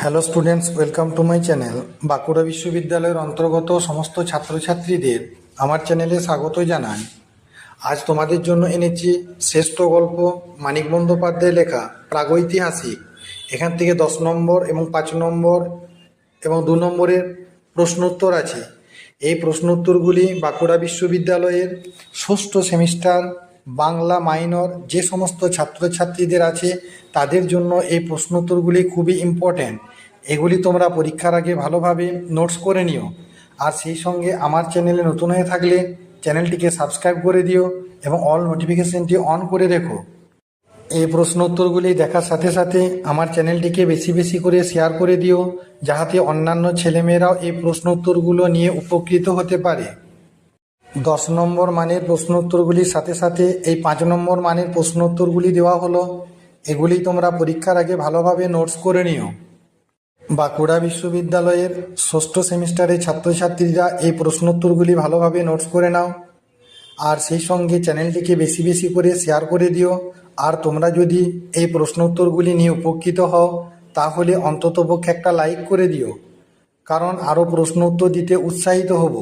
Hello students, welcome to my channel. Bankura বিশ্ববিদ্যালয়ের অন্তর্গত সমস্ত ছাত্রছাত্রীদের আমার চ্যানেলে স্বাগত জানাই। আজ তোমাদের জন্য এনেছি শ্রেষ্ঠ গল্প মানিক বন্দ্যোপাধ্যায় লেখা প্রাগৈতিহাসিক। এখান থেকে 10 নম্বর এবং 5 নম্বর এবং 2 নম্বরের প্রশ্নোত্তর আছে। এই প্রশ্নোত্তরগুলি বাঁকুড়া বিশ্ববিদ্যালয়ের ষষ্ঠ সেমিস্টার বাংলা মাইনর যে সমস্ত ছাত্রছাত্রীদের আছে তাদের জন্য এই প্রশ্নোত্তরগুলি খুবই ইম্পর্ট্যান্ট। এগুলি তোমরা পরীক্ষার আগে ভালোভাবে নোটস করে নিও। আর সেই সঙ্গে আমার চ্যানেলে নতুন হয়ে থাকলে চ্যানেলটিকে সাবস্ক্রাইব করে দিও এবং অল নোটিফিকেশনটি অন করে রেখো। এই প্রশ্নোত্তরগুলি দেখার সাথে সাথে আমার চ্যানেলটিকে বেশি বেশি করে শেয়ার করে দিও, যাহাতে অন্যান্য ছেলেমেয়েরাও এই প্রশ্নোত্তরগুলো নিয়ে উপকৃত হতে পারে। 10 নম্বর মানের প্রশ্নোত্তরগুলির সাথে সাথে এই 5 নম্বর মানের প্রশ্নোত্তরগুলি দেওয়া হলো। এগুলি তোমরা পরীক্ষার আগে ভালোভাবে নোটস করে নিও। বাঁকুড়া বিশ্ববিদ্যালয়ের ষষ্ঠ সেমিস্টারের ছাত্রছাত্রীরা এই প্রশ্নোত্তরগুলি ভালোভাবে নোটস করে নাও। আর সেই সঙ্গে চ্যানেলটিকে বেশি বেশি করে শেয়ার করে দিও। আর তোমরা যদি এই প্রশ্নোত্তরগুলি নিয়ে উপকৃত হও তাহলে অন্ততপক্ষে একটা লাইক করে দিও, কারণ আরও প্রশ্নোত্তর দিতে উৎসাহিত হব।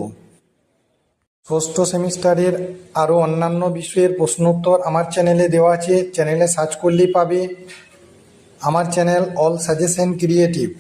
ষষ্ঠ সেমিস্টারের আরও অন্যান্য বিষয়ের প্রশ্নোত্তর আমার চ্যানেলে দেওয়া আছে, চ্যানেলে সার্চ করলেই পাবে। আমার চ্যানেল অল সাজেশন ক্রিয়েটিভ।